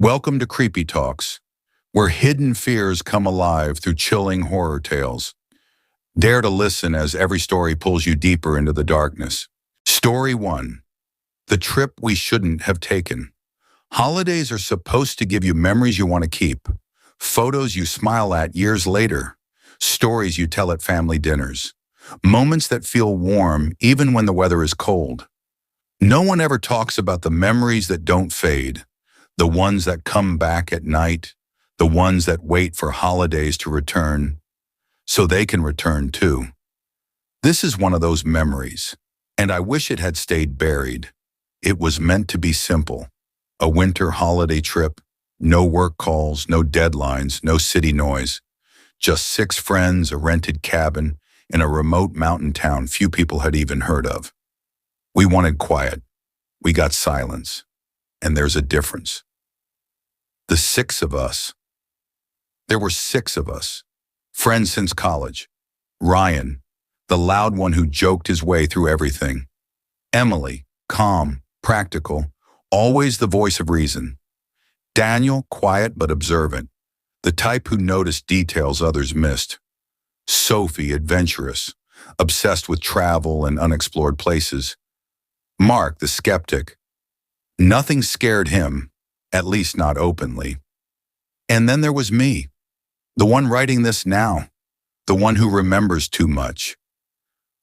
Welcome to Creepytalks, where hidden fears come alive through chilling horror tales. Dare to listen as every story pulls you deeper into the darkness. Story 1. The Trip We Shouldn't Have Taken. Holidays are supposed to give you memories you want to keep, photos you smile at years later, stories you tell at family dinners, moments that feel warm even when the weather is cold. No one ever talks about the memories that don't fade, the ones that come back at night, the ones that wait for holidays to return, so they can return too. This is one of those memories, and I wish it had stayed buried. It was meant to be simple. A winter holiday trip, no work calls, no deadlines, no city noise. Just 6 friends, a rented cabin, in a remote mountain town few people had even heard of. We wanted quiet. We got silence. And there's a difference. The 6 of us. There were 6 of us. Friends since college. Ryan, the loud one who joked his way through everything. Emily, calm, practical, always the voice of reason. Daniel, quiet but observant, the type who noticed details others missed. Sophie, adventurous, obsessed with travel and unexplored places. Mark, the skeptic. Nothing scared him, at least not openly. And then there was me, the one writing this now, the one who remembers too much.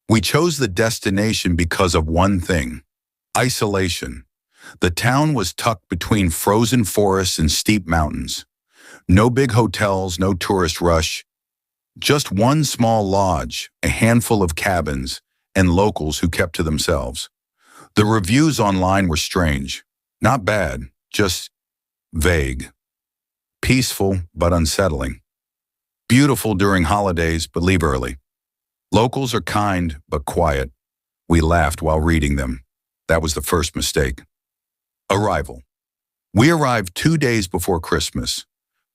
We chose the destination because of one thing: isolation. The town was tucked between frozen forests and steep mountains. No big hotels, no tourist rush. Just one small lodge, a handful of cabins, and locals who kept to themselves. The reviews online were strange. Not bad, just vague. Peaceful but unsettling. Beautiful during holidays, but leave early. Locals are kind but quiet. We laughed while reading them. That was the first mistake. Arrival. We arrived 2 days before Christmas.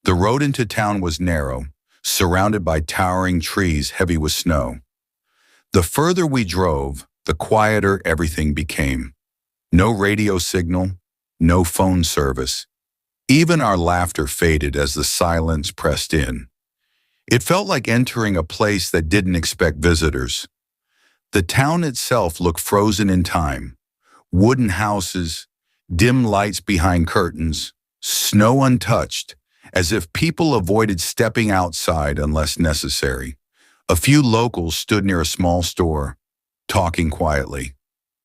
The road into town was narrow, surrounded by towering trees heavy with snow. The further we drove, the quieter everything became. No radio signal, no phone service. Even our laughter faded as the silence pressed in. It felt like entering a place that didn't expect visitors. The town itself looked frozen in time. Wooden houses, dim lights behind curtains, snow untouched, as if people avoided stepping outside unless necessary. A few locals stood near a small store, talking quietly.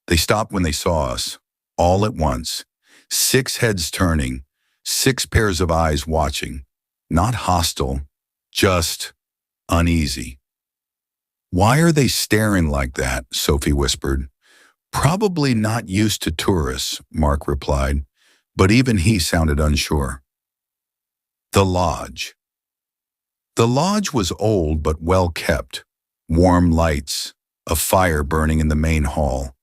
They stopped when they saw us, all at once. 6 heads turning, 6 pairs of eyes watching. Not hostile, just uneasy. "Why are they staring like that?" Sophie whispered. "Probably not used to tourists," Mark replied, but even he sounded unsure. The lodge. The lodge was old but well kept. Warm lights, a fire burning in the main hall,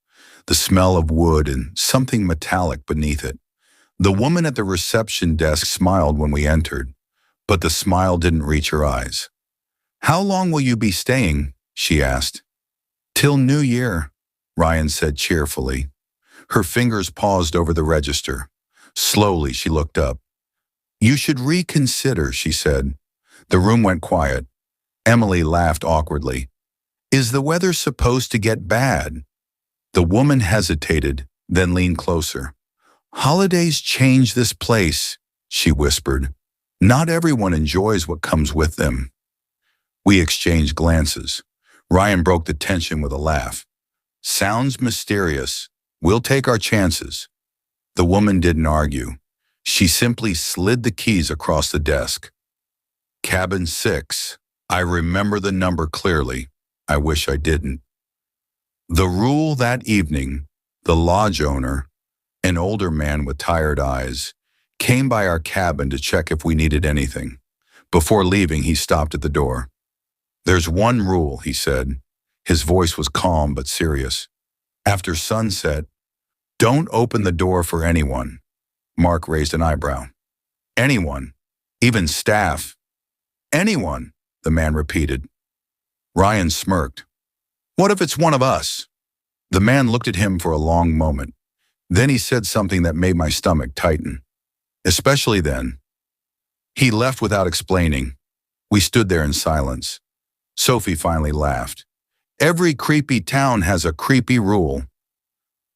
the smell of wood and something metallic beneath it. The woman at the reception desk smiled when we entered, but the smile didn't reach her eyes. "How long will you be staying?" she asked. "Till New Year," Ryan said cheerfully. Her fingers paused over the register. Slowly, she looked up. "You should reconsider," she said. The room went quiet. Emily laughed awkwardly. "Is the weather supposed to get bad?" The woman hesitated, then leaned closer. "Holidays change this place," she whispered. "Not everyone enjoys what comes with them." We exchanged glances. Ryan broke the tension with a laugh. "Sounds mysterious. We'll take our chances." The woman didn't argue. She simply slid the keys across the desk. Cabin 6. I remember the number clearly. I wish I didn't. The rule that evening: the lodge owner, an older man with tired eyes, came by our cabin to check if we needed anything. Before leaving, he stopped at the door. "There's one rule," he said. His voice was calm but serious. "After sunset, don't open the door for anyone." Mark raised an eyebrow. "Anyone, even staff." "Anyone," the man repeated. Ryan smirked. "What if it's one of us?" The man looked at him for a long moment. Then he said something that made my stomach tighten. especially then. He left without explaining. We stood there in silence. Sophie finally laughed. Every creepy town has a creepy rule.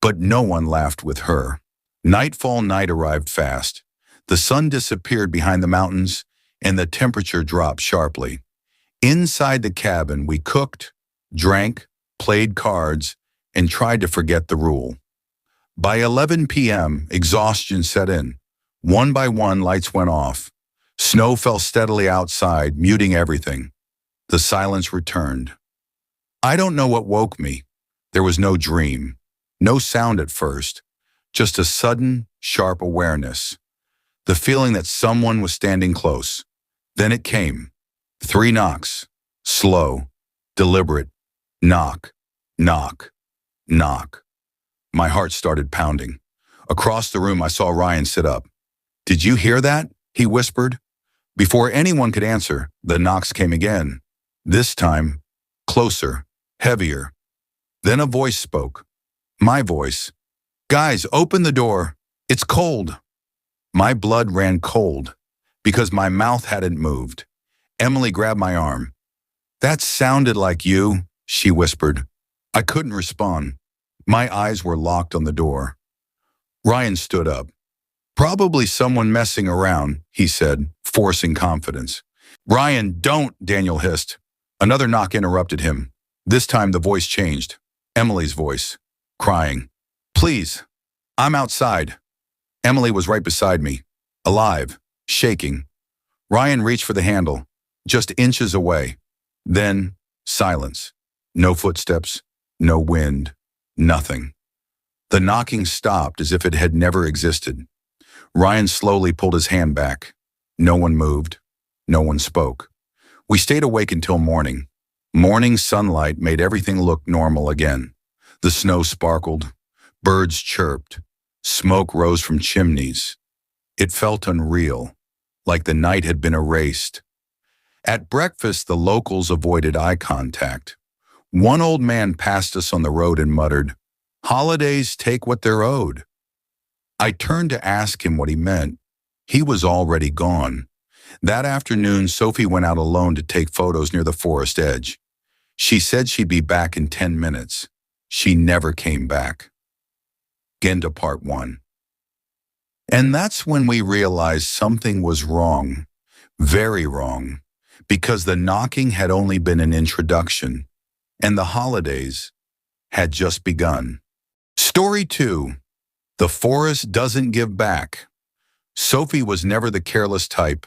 But no one laughed with her. Nightfall night arrived fast. The sun disappeared behind the mountains, and the temperature dropped sharply. Inside the cabin, we cooked, drank, played cards, and tried to forget the rule. By 11 p.m., exhaustion set in. One by one, lights went off. Snow fell steadily outside, muting everything. The silence returned. I don't know what woke me. There was no dream, no sound at first, just a sudden, sharp awareness. The feeling that someone was standing close. Then it came. 3 knocks. Slow, deliberate. Knock, knock, knock. My heart started pounding. Across the room, I saw Ryan sit up. Did you hear that? He whispered. Before anyone could answer, the knocks came again. This time, closer, heavier. Then a voice spoke. My voice. Guys, open the door. It's cold. My blood ran cold because my mouth hadn't moved. Emily grabbed my arm. That sounded like you, she whispered. I couldn't respond. My eyes were locked on the door. Ryan stood up. Probably someone messing around, he said, forcing confidence. Ryan, don't, Daniel hissed. Another knock interrupted him. This time the voice changed. Emily's voice, crying. Please, I'm outside. Emily was right beside me, alive, shaking. Ryan reached for the handle, just inches away. Then, silence. No footsteps, no wind, nothing. The knocking stopped as if it had never existed. Ryan slowly pulled his hand back. No one moved. No one spoke. We stayed awake until morning. Morning sunlight made everything look normal again. The snow sparkled. Birds chirped. Smoke rose from chimneys. It felt unreal, like the night had been erased. At breakfast, the locals avoided eye contact. One old man passed us on the road and muttered, "Holidays take what they're owed." I turned to ask him what he meant. He was already gone. That afternoon, Sophie went out alone to take photos near the forest edge. She said she'd be back in 10 minutes. She never came back. Genda Part 1. And that's when we realized something was wrong, very wrong, because the knocking had only been an introduction, and the holidays had just begun. Story 2. The forest doesn't give back. Sophie was never the careless type.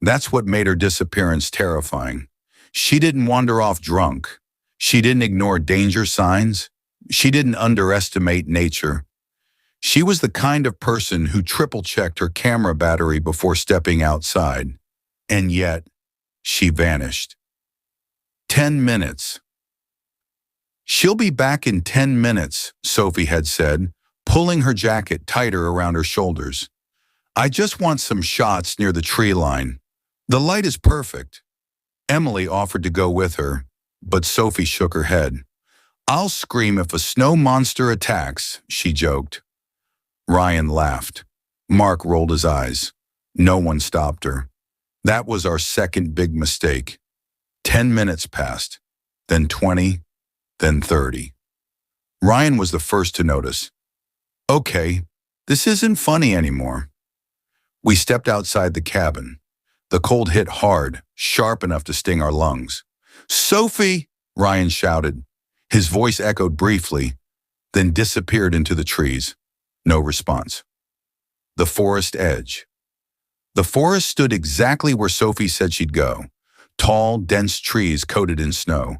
That's what made her disappearance terrifying. She didn't wander off drunk. She didn't ignore danger signs. She didn't underestimate nature. She was the kind of person who triple-checked her camera battery before stepping outside. And yet, she vanished. 10 minutes. She'll be back in 10 minutes, Sophie had said, pulling her jacket tighter around her shoulders. I just want some shots near the tree line. The light is perfect. Emily offered to go with her, but Sophie shook her head. I'll scream if a snow monster attacks, she joked. Ryan laughed. Mark rolled his eyes. No one stopped her. That was our second big mistake. 10 minutes passed, then 20, then 30. Ryan was the first to notice. Okay, this isn't funny anymore. We stepped outside the cabin. The cold hit hard, sharp enough to sting our lungs. Sophie, Ryan shouted. His voice echoed briefly, then disappeared into the trees. No response. The forest edge. The forest stood exactly where Sophie said she'd go. Tall, dense trees coated in snow.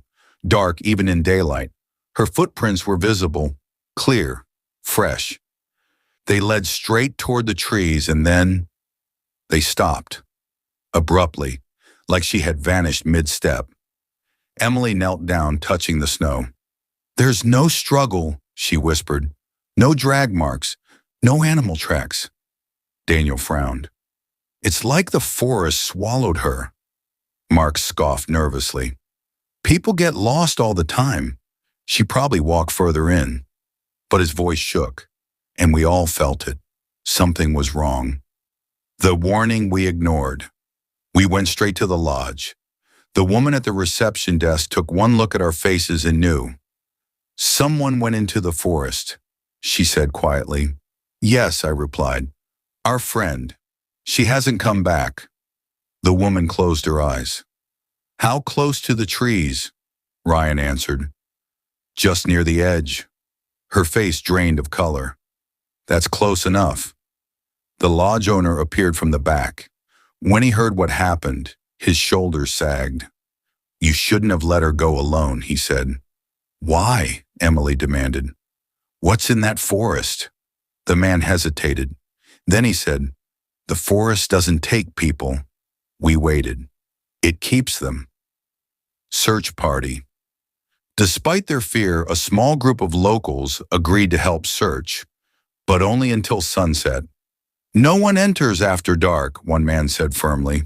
Dark even in daylight. Her footprints were visible, clear, fresh. They led straight toward the trees and then they stopped. Abruptly, like she had vanished mid-step. Emily knelt down, touching the snow. There's no struggle, she whispered. No drag marks, no animal tracks. Daniel frowned. It's like the forest swallowed her. Mark scoffed nervously. People get lost all the time. She probably walked further in. But his voice shook, and we all felt it. Something was wrong. The warning we ignored. We went straight to the lodge. The woman at the reception desk took one look at our faces and knew. Someone went into the forest, she said quietly. Yes, I replied. Our friend. She hasn't come back. The woman closed her eyes. How close to the trees? Ryan answered. Just near the edge. Her face drained of color. That's close enough. The lodge owner appeared from the back. When he heard what happened, his shoulders sagged. You shouldn't have let her go alone, he said. Why? Emily demanded. What's in that forest? The man hesitated. Then he said, the forest doesn't take people. We waited. It keeps them. Search party. Despite their fear, a small group of locals agreed to help search, but only until sunset. No one enters after dark, one man said firmly.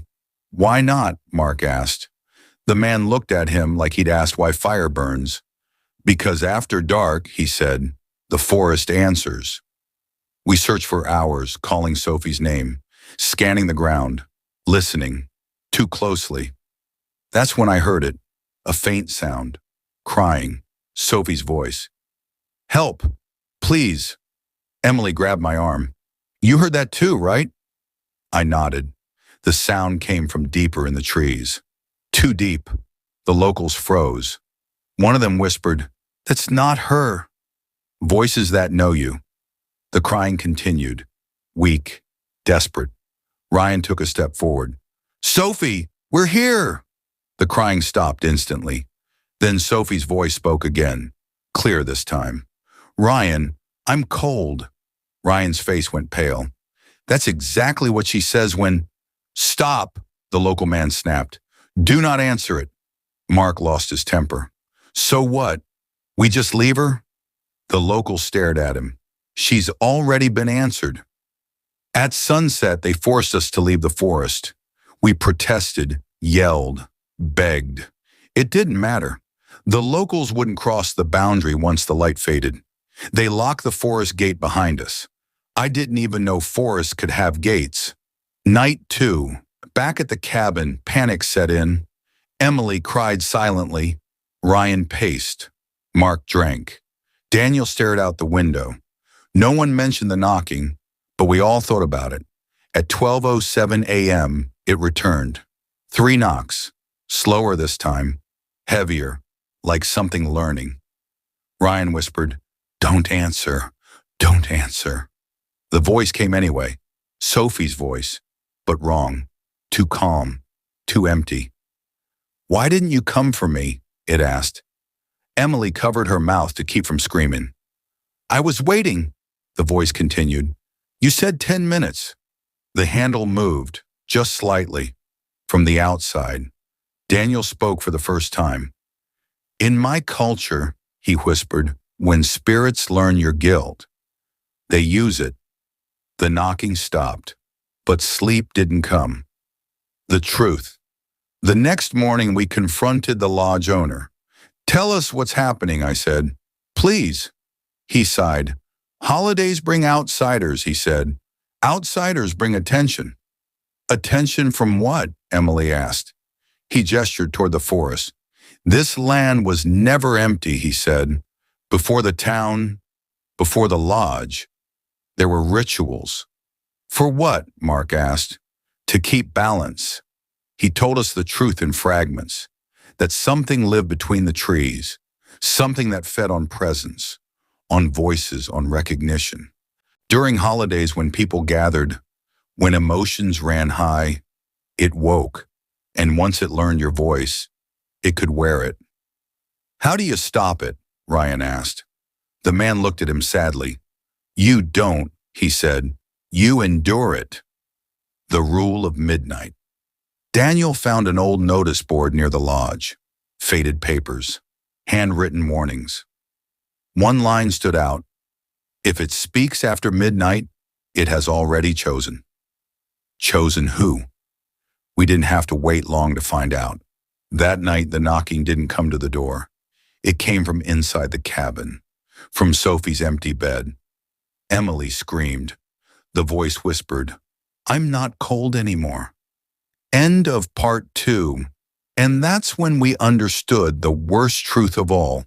Why not? Mark asked. The man looked at him like he'd asked why fire burns. Because after dark, he said, the forest answers. We searched for hours, calling Sophie's name, scanning the ground, listening, too closely. That's when I heard it, a faint sound, crying, Sophie's voice. Help, please. Emily grabbed my arm. You heard that too, right? I nodded. The sound came from deeper in the trees. Too deep. The locals froze. One of them whispered, That's not her. Voices that know you. The crying continued, weak, desperate. Ryan took a step forward. Sophie, we're here! The crying stopped instantly. Then Sophie's voice spoke again, clear this time. Ryan, I'm cold. Ryan's face went pale. That's exactly what she says when... Stop, the local man snapped. Do not answer it. Mark lost his temper. So what? We just leave her? The local stared at him. She's already been answered. At sunset, they forced us to leave the forest. We protested, yelled, begged. It didn't matter. The locals wouldn't cross the boundary once the light faded. They locked the forest gate behind us. I didn't even know forests could have gates. Night 2. Back at the cabin, panic set in. Emily cried silently. Ryan paced. Mark drank. Daniel stared out the window. No one mentioned the knocking, but we all thought about it. At 12:07 a.m., it returned. 3 knocks. Slower this time. Heavier, like something learning. Ryan whispered, Don't answer. Don't answer. The voice came anyway. Sophie's voice, but wrong. Too calm. Too empty. Why didn't you come for me? It asked. Emily covered her mouth to keep from screaming. I was waiting, the voice continued. You said 10 minutes. The handle moved, just slightly, from the outside. Daniel spoke for the first time. In my culture, he whispered, when spirits learn your guilt, they use it. The knocking stopped, but sleep didn't come. The truth. The next morning, we confronted the lodge owner. Tell us what's happening, I said. Please. He sighed. Holidays bring outsiders, he said. Outsiders bring attention. Attention from what? Emily asked. He gestured toward the forest. This land was never empty, he said. Before the town, before the lodge, there were rituals. For what? Mark asked. To keep balance. He told us the truth in fragments, that something lived between the trees, something that fed on presence, on voices, on recognition. During holidays when people gathered, when emotions ran high, it woke, and once it learned your voice, it could wear it. How do you stop it? Ryan asked. The man looked at him sadly. You don't, he said. You endure it. The rule of midnight. Daniel found an old notice board near the lodge. Faded papers. Handwritten warnings. One line stood out. If it speaks after midnight, it has already chosen. Chosen who? We didn't have to wait long to find out. That night, the knocking didn't come to the door. It came from inside the cabin, from Sophie's empty bed. Emily screamed. The voice whispered, I'm not cold anymore. End of part 2. And that's when we understood the worst truth of all.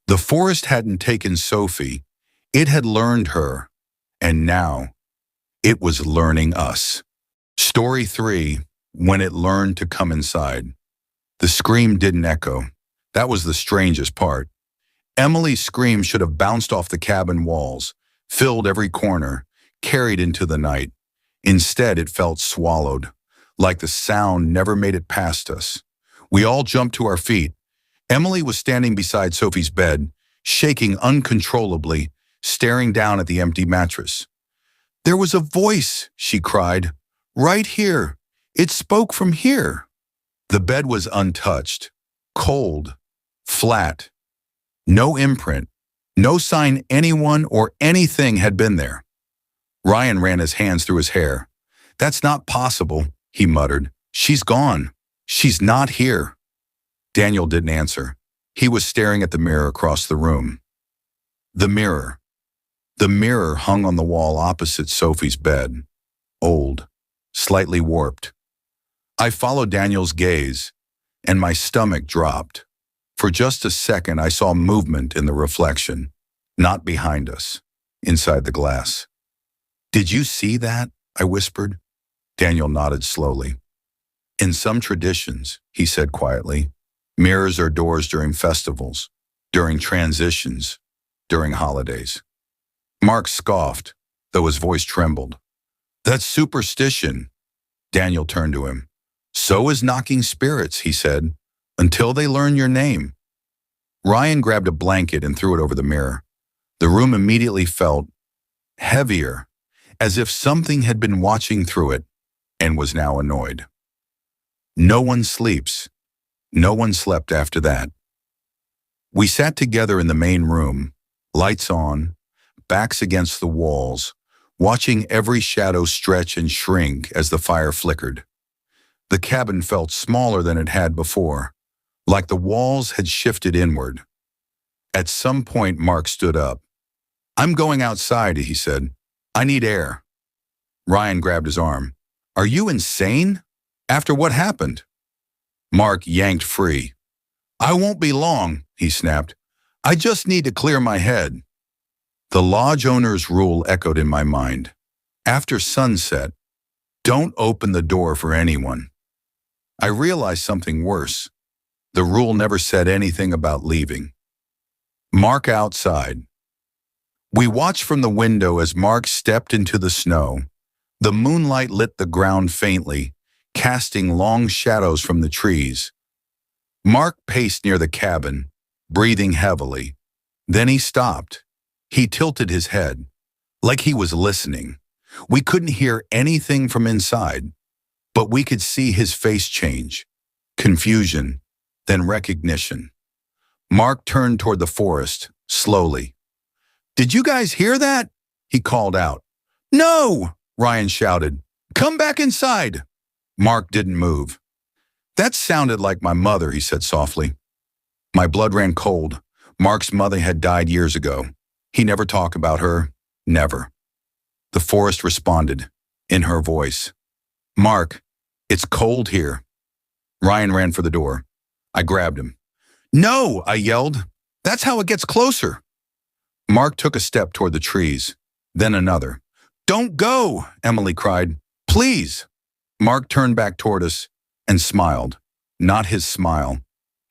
The forest hadn't taken Sophie. It had learned her. And now, it was learning us. Story 3, when it learned to come inside. The scream didn't echo. That was the strangest part. Emily's scream should have bounced off the cabin walls, filled every corner, carried into the night. Instead, it felt swallowed, like the sound never made it past us. We all jumped to our feet. Emily was standing beside Sophie's bed, shaking uncontrollably, staring down at the empty mattress. "There was a voice," she cried. "Right here. It spoke from here." The bed was untouched, cold, flat. No imprint, no sign anyone or anything had been there. Ryan ran his hands through his hair. "That's not possible," he muttered. "She's gone. She's not here." Daniel didn't answer. He was staring at the mirror across the room. The mirror. The mirror hung on the wall opposite Sophie's bed. Old, slightly warped. I followed Daniel's gaze, and my stomach dropped. For just a second, I saw movement in the reflection, not behind us, inside the glass. "Did you see that?" I whispered. Daniel nodded slowly. "In some traditions," he said quietly, "mirrors are doors during festivals, during transitions, during holidays." Mark scoffed, though his voice trembled. "That's superstition." Daniel turned to him. "So is knocking spirits," he said, "until they learn your name." Ryan grabbed a blanket and threw it over the mirror. The room immediately felt heavier, as if something had been watching through it and was now annoyed. No one sleeps. No one slept after that. We sat together in the main room, lights on, backs against the walls, watching every shadow stretch and shrink as the fire flickered. The cabin felt smaller than it had before, like the walls had shifted inward. At some point, Mark stood up. "I'm going outside," he said. "I need air." Ryan grabbed his arm. "Are you insane? After what happened?" Mark yanked free. "I won't be long," he snapped. "I just need to clear my head." The lodge owner's rule echoed in my mind. After sunset, don't open the door for anyone. I realized something worse. The rule never said anything about leaving. Mark outside. We watched from the window as Mark stepped into the snow. The moonlight lit the ground faintly, casting long shadows from the trees. Mark paced near the cabin, breathing heavily. Then he stopped. He tilted his head, like he was listening. We couldn't hear anything from inside, but we could see his face change. Confusion, then recognition. Mark turned toward the forest, slowly. "Did you guys hear that?" he called out. "No!" Ryan shouted. "Come back inside!" Mark didn't move. "That sounded like my mother," he said softly. My blood ran cold. Mark's mother had died years ago. He never talked about her. Never. The forest responded, in her voice. "Mark, it's cold here." Ryan ran for the door. I grabbed him. "No!" I yelled. "That's how it gets closer." Mark took a step toward the trees, then another. "Don't go!" Emily cried. "Please!" Mark turned back toward us and smiled. Not his smile.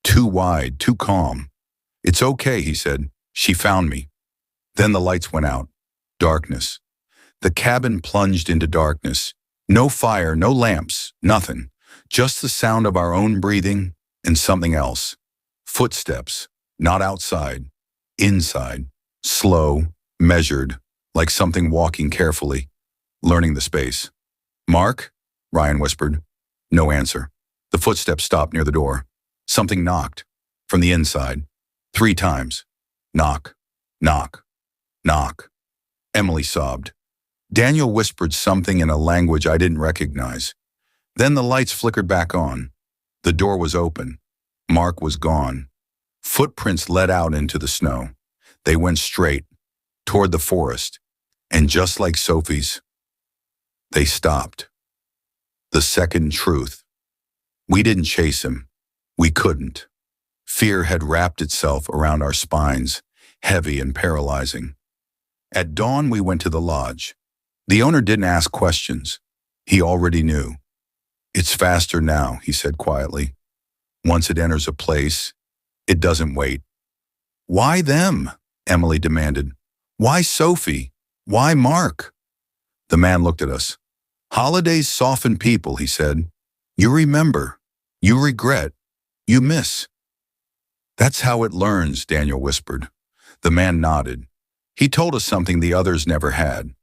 Too wide, too calm. "It's okay," he said. "She found me." Then the lights went out. Darkness. The cabin plunged into darkness. No fire, no lamps, nothing. Just the sound of our own breathing and something else. Footsteps, not outside, inside. Slow, measured, like something walking carefully, learning the space. "Mark?" Ryan whispered. No answer. The footsteps stopped near the door. Something knocked. From the inside. 3 times. Knock, knock, knock. Emily sobbed. Daniel whispered something in a language I didn't recognize. Then the lights flickered back on. The door was open. Mark was gone. Footprints led out into the snow. They went straight, toward the forest, and just like Sophie's, they stopped. The second truth. We didn't chase him. We couldn't. Fear had wrapped itself around our spines, heavy and paralyzing. At dawn, we went to the lodge. The owner didn't ask questions. He already knew. It's faster now, he said quietly. Once it enters a place, it doesn't wait. Why them? Emily demanded. Why Sophie? Why Mark? The man looked at us. Holidays soften people, he said. You remember. You regret. You miss. That's how it learns, Daniel whispered. The man nodded. He told us something the others never had.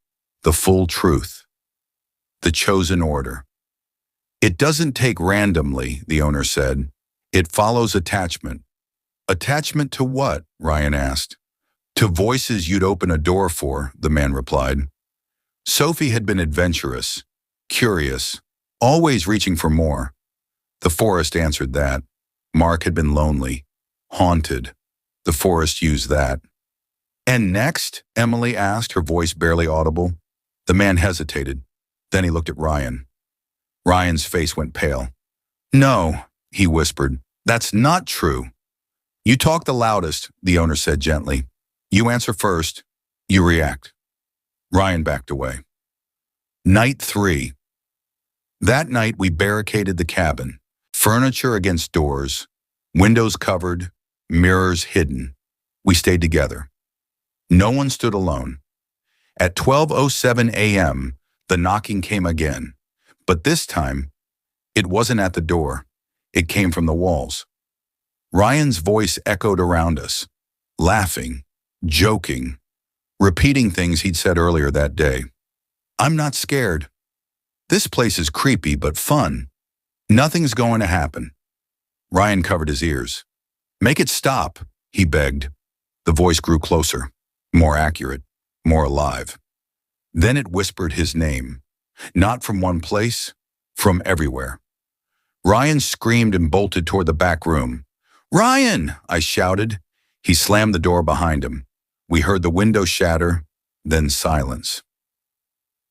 The full truth. The chosen order. It doesn't take randomly, the owner said. It follows attachment. Attachment to what? Ryan asked. To voices you'd open a door for, the man replied. Sophie had been adventurous, curious, always reaching for more. The forest answered that. Mark had been lonely, haunted. The forest used that. And next? Emily asked, her voice barely audible. The man hesitated. Then he looked at Ryan. Ryan's face went pale. No, he whispered. That's not true. You talk the loudest, the owner said gently. You answer first. You react. Ryan backed away. Night 3. That night we barricaded the cabin. Furniture against doors, windows covered, mirrors hidden. We stayed together. No one stood alone. At 12:07 a.m., the knocking came again. But this time, it wasn't at the door. It came from the walls. Ryan's voice echoed around us, laughing, joking, repeating things he'd said earlier that day. I'm not scared. This place is creepy but fun. Nothing's going to happen. Ryan covered his ears. Make it stop, he begged. The voice grew closer, more accurate, more alive. Then it whispered his name, not from one place, from everywhere. Ryan screamed and bolted toward the back room. Ryan, I shouted. He slammed the door behind him. We heard the window shatter, then silence.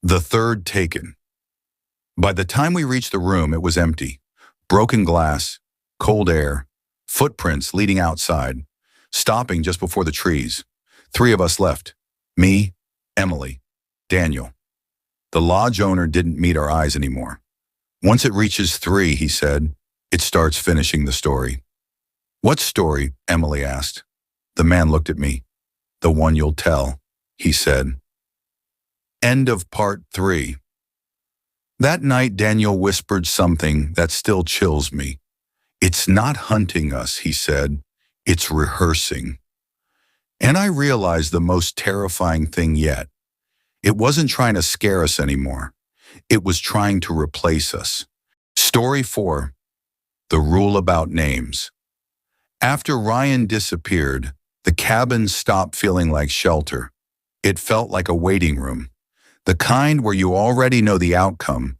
The third taken. By the time we reached the room, it was empty. Broken glass, cold air, footprints leading outside, stopping just before the trees. 3 of us left. Me, Emily, Daniel. The lodge owner didn't meet our eyes anymore. Once it reaches 3, he said, it starts finishing the story. What story? Emily asked. The man looked at me. The one you'll tell, he said. End of part 3. That night, Daniel whispered something that still chills me. It's not hunting us, he said. It's rehearsing. And I realized the most terrifying thing yet. It wasn't trying to scare us anymore. It was trying to replace us. Story 4. The rule about names. After Ryan disappeared, the cabin stopped feeling like shelter. It felt like a waiting room. The kind where you already know the outcome,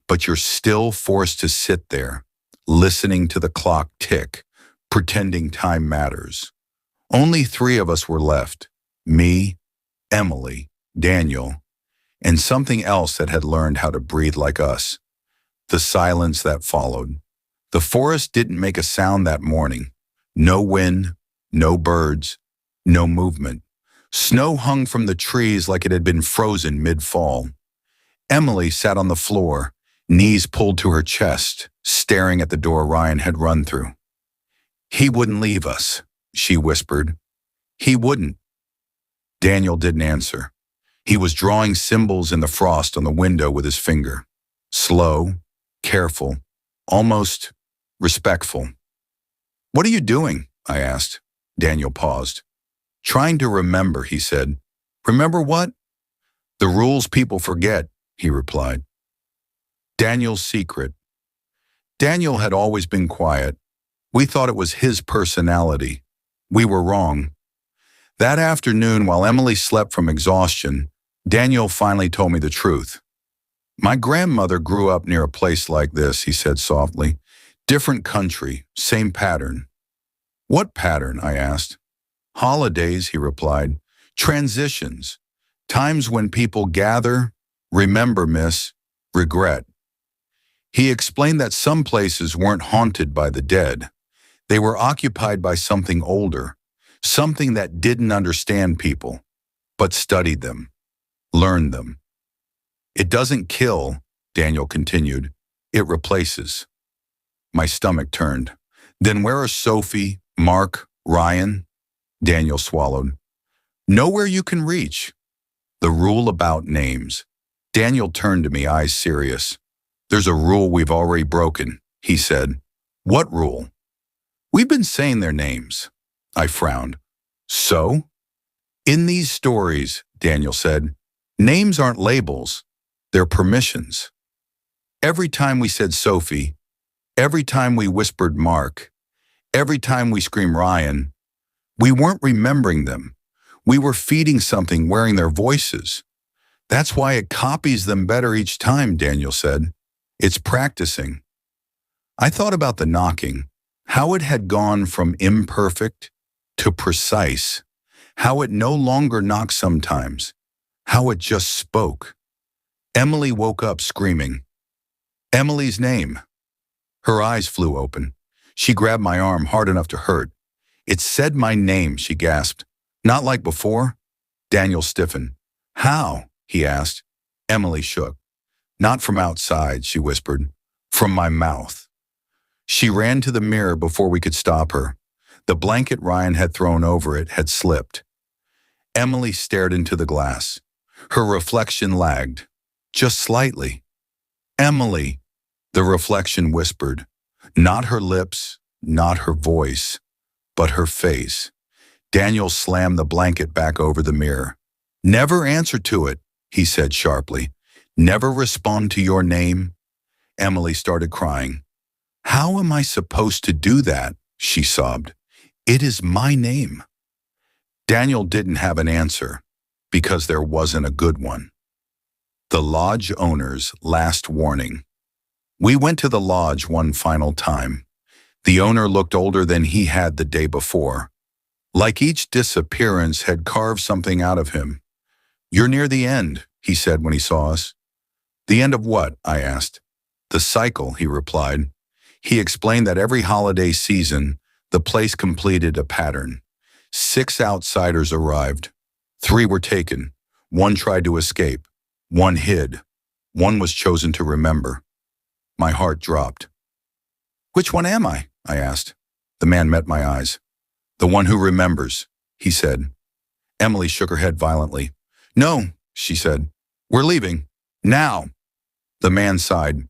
but you're still forced to sit there, listening to the clock tick, pretending time matters. Only 3 of us were left, me, Emily, Daniel, and something else that had learned how to breathe like us. The silence that followed. The forest didn't make a sound that morning. No wind, no birds, no movement. Snow hung from the trees like it had been frozen mid-fall. Emily sat on the floor, knees pulled to her chest, staring at the door Ryan had run through. He wouldn't leave us, she whispered. He wouldn't. Daniel didn't answer. He was drawing symbols in the frost on the window with his finger. Slow, careful, almost respectful. What are you doing? I asked. Daniel paused. Trying to remember, he said. Remember what? The rules people forget, he replied. Daniel's secret. Daniel had always been quiet. We thought it was his personality. We were wrong. That afternoon, while Emily slept from exhaustion, Daniel finally told me the truth. My grandmother grew up near a place like this, he said softly. Different country, same pattern. What pattern? I asked. Holidays, he replied. Transitions. Times when people gather, remember, miss, regret. He explained that some places weren't haunted by the dead. They were occupied by something older, something that didn't understand people, but studied them, learned them. It doesn't kill, Daniel continued. It replaces. My stomach turned. Then where are Sophie, Mark, Ryan? Daniel swallowed. Nowhere you can reach. The rule about names. Daniel turned to me, eyes serious. There's a rule we've already broken, he said. What rule? We've been saying their names. I frowned. So? In these stories, Daniel said, names aren't labels. They're permissions. Every time we said Sophie, every time we whispered Mark, every time we screamed Ryan, we weren't remembering them. We were feeding something wearing their voices. That's why it copies them better each time, Daniel said. It's practicing. I thought about the knocking, how it had gone from imperfect to precise, how it no longer knocked sometimes, how it just spoke. Emily woke up screaming. Emily's name. Her eyes flew open. She grabbed my arm hard enough to hurt. It said my name, she gasped. Not like before? Daniel stiffened. How? He asked. Emily shook. Not from outside, she whispered. From my mouth. She ran to the mirror before we could stop her. The blanket Ryan had thrown over it had slipped. Emily stared into the glass. Her reflection lagged. Just slightly. Emily, the reflection whispered. Not her lips, not her voice, but her face. Daniel slammed the blanket back over the mirror. Never answer to it, he said sharply. Never respond to your name. Emily started crying. How am I supposed to do that? She sobbed. It is my name. Daniel didn't have an answer, because there wasn't a good one. The lodge owner's last warning. We went to the lodge one final time. The owner looked older than he had the day before. Like each disappearance had carved something out of him. You're near the end, he said when he saw us. The end of what? I asked. The cycle, he replied. He explained that every holiday season, the place completed a pattern. 6 outsiders arrived. 3 were taken. 1 tried to escape. 1 hid. 1 was chosen to remember. My heart dropped. Which one am I? I asked. The man met my eyes. The one who remembers, he said. Emily shook her head violently. No, she said. We're leaving. Now. The man sighed.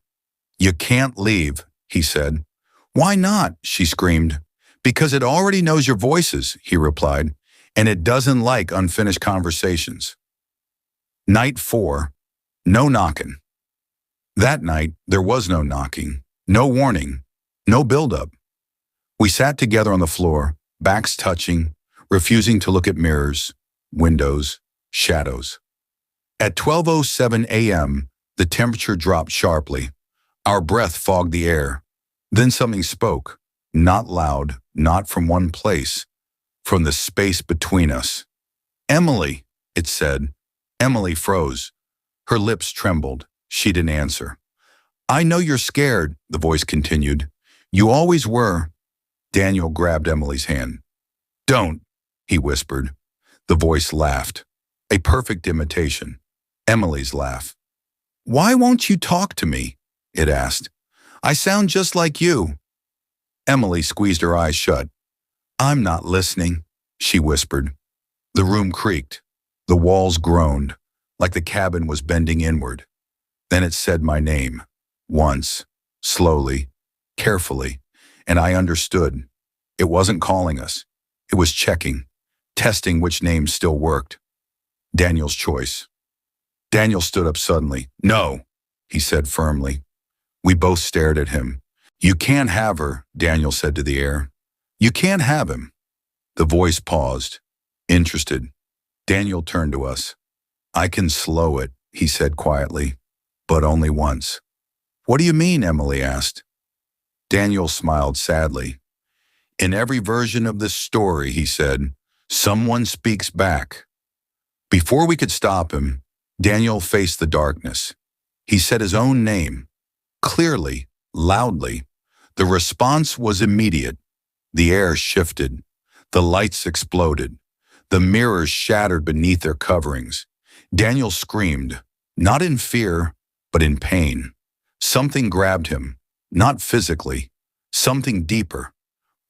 You can't leave, he said. Why not? She screamed. Because it already knows your voices, he replied, and it doesn't like unfinished conversations. Night 4. No knocking. That night, there was no knocking, no warning, no buildup. We sat together on the floor, backs touching, refusing to look at mirrors, windows, shadows. At 12:07 a.m., the temperature dropped sharply. Our breath fogged the air. Then something spoke, not loud, not from one place, from the space between us. Emily, it said. Emily froze. Her lips trembled. She didn't answer. I know you're scared, the voice continued. You always were. Daniel grabbed Emily's hand. Don't, he whispered. The voice laughed. A perfect imitation. Emily's laugh. Why won't you talk to me? It asked. I sound just like you. Emily squeezed her eyes shut. I'm not listening, she whispered. The room creaked. The walls groaned, like the cabin was bending inward. Then it said my name, once, slowly, carefully, and I understood. It wasn't calling us. It was checking, testing which names still worked. Daniel's choice. Daniel stood up suddenly. No, he said firmly. We both stared at him. You can't have her, Daniel said to the air. You can't have him. The voice paused, interested. Daniel turned to us. I can slow it, he said quietly, but only once. What do you mean? Emily asked. Daniel smiled sadly. In every version of this story, he said, someone speaks back. Before we could stop him, Daniel faced the darkness. He said his own name, clearly, loudly. The response was immediate. The air shifted. The lights exploded. The mirrors shattered beneath their coverings. Daniel screamed, not in fear, but in pain. Something grabbed him, not physically, something deeper.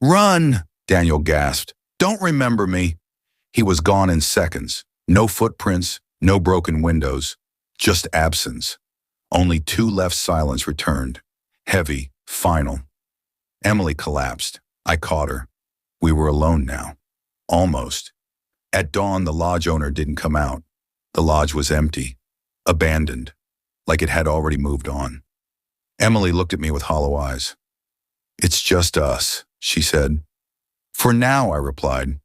"Run!" Daniel gasped. "Don't remember me." He was gone in seconds. No footprints, no broken windows, just absence. Only two left. Silence returned. Heavy, final. Emily collapsed. I caught her. We were alone now. Almost. At dawn, the lodge owner didn't come out. The lodge was empty, abandoned, like it had already moved on. Emily looked at me with hollow eyes. "It's just us," she said. "For now," I replied.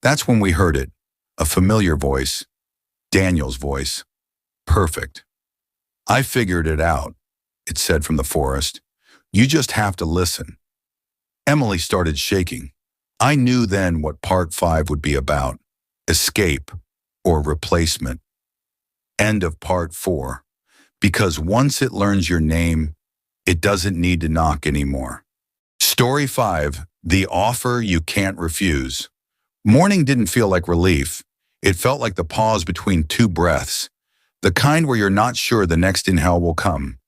That's when we heard it. A familiar voice. Daniel's voice. Perfect. "I figured it out," it said from the forest. "You just have to listen." Emily started shaking. I knew then what part 5 would be about. Escape or replacement. End of part 4. Because once it learns your name, it doesn't need to knock anymore. Story 5. The offer you can't refuse. Morning didn't feel like relief. It felt like the pause between two breaths, the kind where you're not sure the next inhale will come.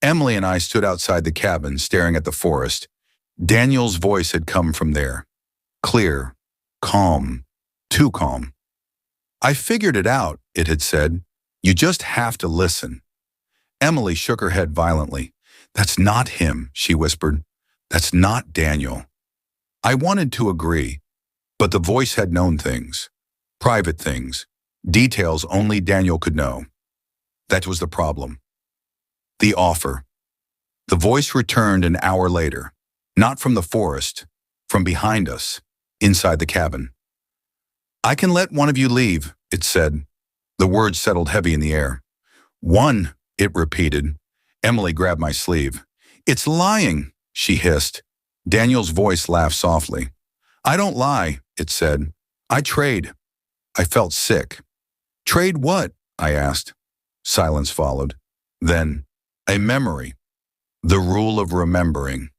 Emily and I stood outside the cabin, staring at the forest. Daniel's voice had come from there. Clear, calm, too calm. "I figured it out," it had said. "You just have to listen." Emily shook her head violently. "That's not him," she whispered. "That's not Daniel." I wanted to agree, but the voice had known things, private things, details only Daniel could know. That was the problem. The offer. The voice returned an hour later, not from the forest, from behind us, inside the cabin. "I can let one of you leave," it said. The words settled heavy in the air. "One," it repeated. Emily grabbed my sleeve. "It's lying," she hissed. Daniel's voice laughed softly. "I don't lie," it said. "I trade." I felt sick. "Trade what?" I asked. Silence followed. Then, a memory. The rule of remembering.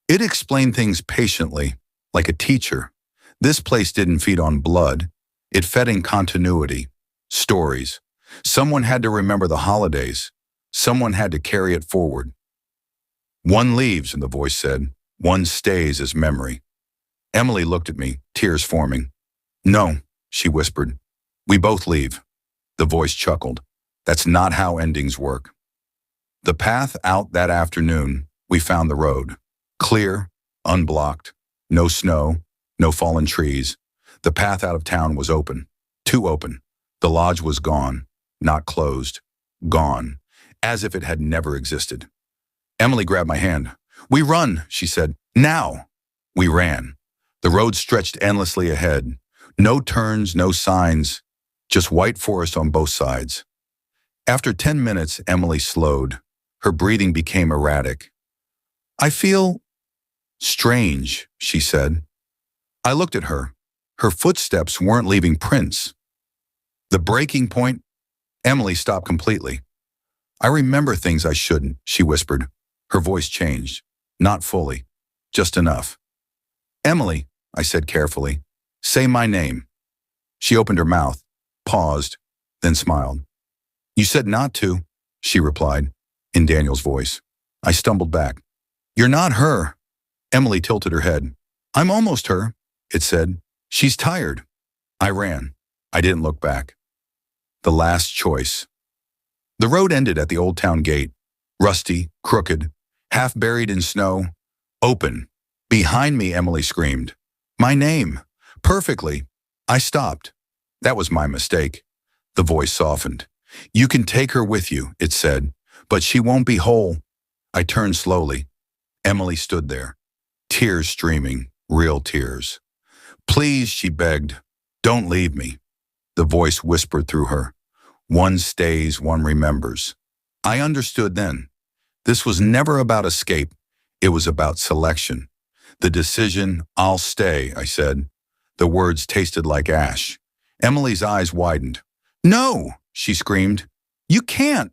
It explained things patiently, like a teacher. This place didn't feed on blood. It fed in continuity, stories. Someone had to remember the holidays. Someone had to carry it forward. "One leaves," and the voice said. "One stays as memory." Emily looked at me, tears forming. "No," she whispered. "We both leave." The voice chuckled. "That's not how endings work." The path out that afternoon, we found the road. Clear, unblocked, no snow, no fallen trees. The path out of town was open, too open. The lodge was gone, not closed, gone, as if it had never existed. Emily grabbed my hand. "We run," she said. "Now." We ran. The road stretched endlessly ahead. No turns, no signs, just white forest on both sides. After 10 minutes, Emily slowed. Her breathing became erratic. "I feel strange," she said. I looked at her. Her footsteps weren't leaving prints. The breaking point, Emily stopped completely. "I remember things I shouldn't," she whispered. Her voice changed. Not fully, just enough. "Emily," I said carefully, "say my name." She opened her mouth, paused, then smiled. "You said not to," she replied, in Daniel's voice. I stumbled back. "You're not her." Emily tilted her head. "I'm almost her," it said. "She's tired." I ran. I didn't look back. The last choice. The road ended at the old town gate, rusty, crooked, half buried in snow. Open. Behind me, Emily screamed. "My name." Perfectly. I stopped. That was my mistake. The voice softened. "You can take her with you," it said, "but she won't be whole." I turned slowly. Emily stood there, tears streaming, real tears. "Please," she begged, "don't leave me." The voice whispered through her. "One stays, one remembers." I understood then. This was never about escape. It was about selection. The decision, "I'll stay," I said. The words tasted like ash. Emily's eyes widened. "No," she screamed. "You can't."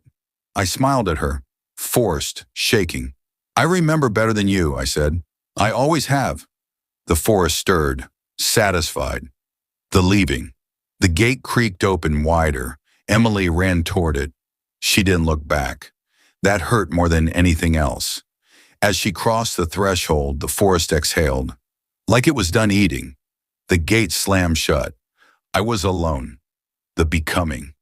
I smiled at her. forced, shaking. I remember better than you, I said. I always have. The forest stirred, satisfied. The leaving. The gate creaked open wider. Emily ran toward it. She didn't look back. That hurt more than anything else. As she crossed the threshold, the forest exhaled. Like it was done eating. The gate slammed shut. I was alone. The becoming.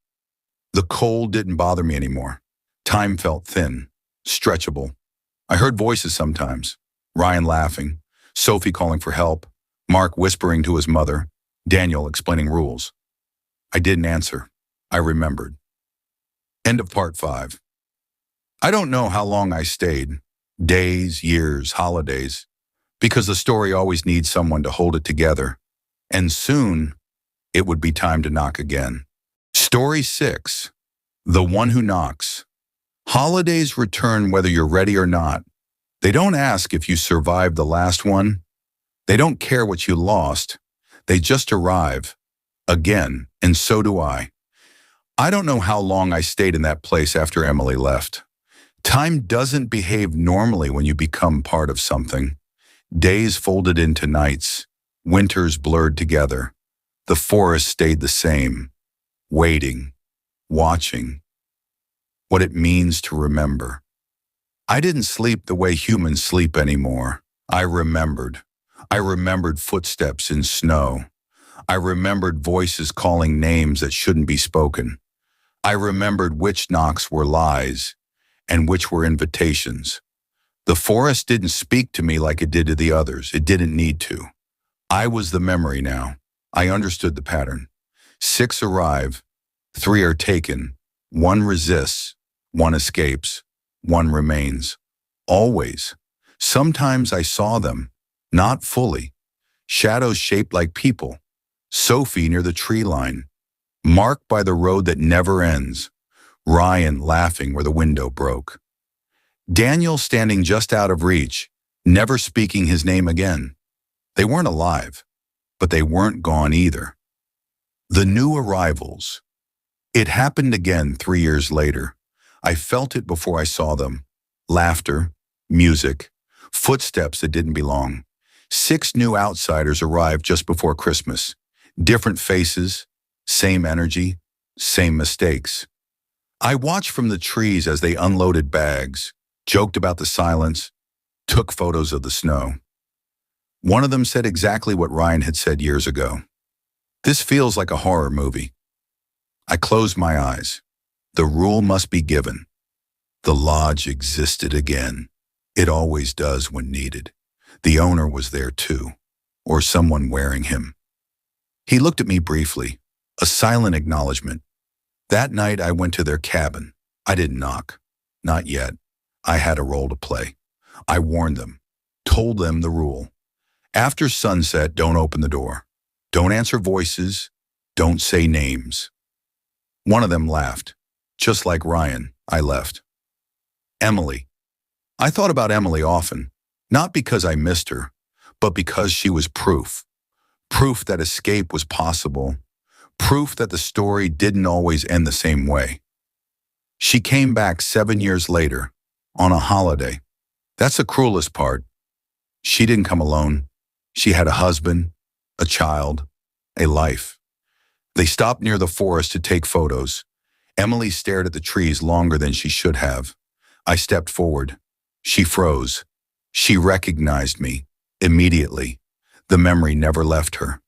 The cold didn't bother me anymore. Time felt thin, stretchable. I heard voices sometimes. Ryan laughing, Sophie calling for help, Mark whispering to his mother, Daniel explaining rules. I didn't answer. I remembered. End of part 5. I don't know how long I stayed. Days, years, holidays. Because the story always needs someone to hold it together. And soon, it would be time to knock again. Story 6. The One Who Knocks. Holidays return whether you're ready or not. They don't ask if you survived the last one. They don't care what you lost. They just arrive. Again, and so do I. I don't know how long I stayed in that place after Emily left. Time doesn't behave normally when you become part of something. Days folded into nights. Winters blurred together. The forest stayed the same. Waiting. Watching. What it means to remember. I didn't sleep the way humans sleep anymore. I remembered. I remembered footsteps in snow. I remembered voices calling names that shouldn't be spoken. I remembered which knocks were lies and which were invitations. The forest didn't speak to me like it did to the others. It didn't need to. I was the memory now. I understood the pattern. 6 arrive, 3 are taken, 1 resists, 1 escapes, 1 remains. Always. Sometimes I saw them, not fully. Shadows shaped like people. Sophie near the tree line. Mark by the road that never ends. Ryan laughing where the window broke. Daniel standing just out of reach, never speaking his name again. They weren't alive, but they weren't gone either. The new arrivals. It happened again 3 years later. I felt it before I saw them. Laughter, music, footsteps that didn't belong. 6 new outsiders arrived just before Christmas. Different faces, same energy, same mistakes. I watched from the trees as they unloaded bags, joked about the silence, took photos of the snow. One of them said exactly what Ryan had said years ago. This feels like a horror movie. I closed my eyes. The rule must be given. The lodge existed again. It always does when needed. The owner was there too, or someone wearing him. He looked at me briefly, a silent acknowledgement. That night I went to their cabin. I didn't knock. Not yet. I had a role to play. I warned them, told them the rule. After sunset, don't open the door. Don't answer voices. Don't say names. One of them laughed. Just like Ryan, I left. Emily. I thought about Emily often, not because I missed her, but because she was proof. Proof that escape was possible. Proof that the story didn't always end the same way. She came back 7 years later, on a holiday. That's the cruelest part. She didn't come alone. She had a husband, a child, a life. They stopped near the forest to take photos. Emily stared at the trees longer than she should have. I stepped forward. She froze. She recognized me immediately. The memory never left her.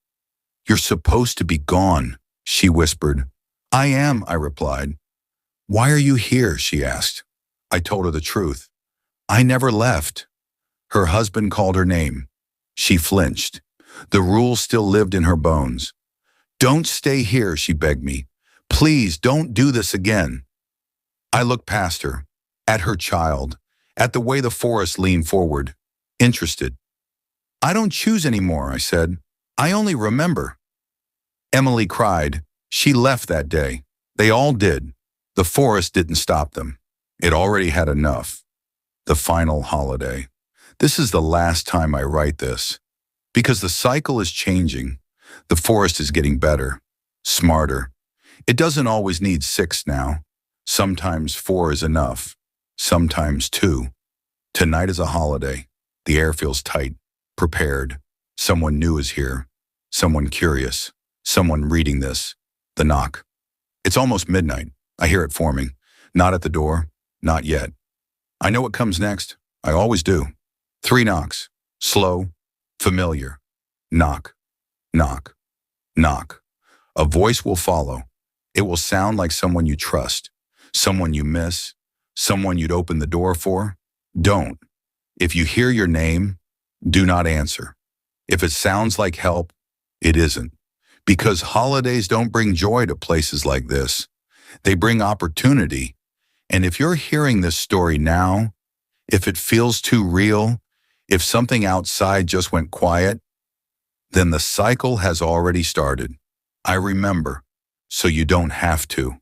You're supposed to be gone, she whispered. I am, I replied. Why are you here, she asked. I told her the truth. I never left. Her husband called her name. She flinched. The rule still lived in her bones. Don't stay here, she begged me. Please don't do this again. I looked past her, at her child, at the way the forest leaned forward, interested. I don't choose anymore, I said. I only remember. Emily cried. She left that day. They all did. The forest didn't stop them. It already had enough. The final holiday. This is the last time I write this. Because the cycle is changing. The forest is getting better, smarter. It doesn't always need 6 now. Sometimes 4 is enough. sometimes two. Tonight is a holiday. The air feels tight, prepared. Someone new is here. Someone curious. Someone reading this. The knock. It's almost midnight. I hear it forming. Not at the door. Not yet. I know what comes next. I always do. 3 knocks. Slow. Familiar. Knock. Knock. Knock. A voice will follow. It will sound like someone you trust, someone you miss, someone you'd open the door for. Don't. If you hear your name, do not answer. If it sounds like help, it isn't. Because holidays don't bring joy to places like this. They bring opportunity. And if you're hearing this story now, if it feels too real, if something outside just went quiet, then the cycle has already started. I remember, so you don't have to.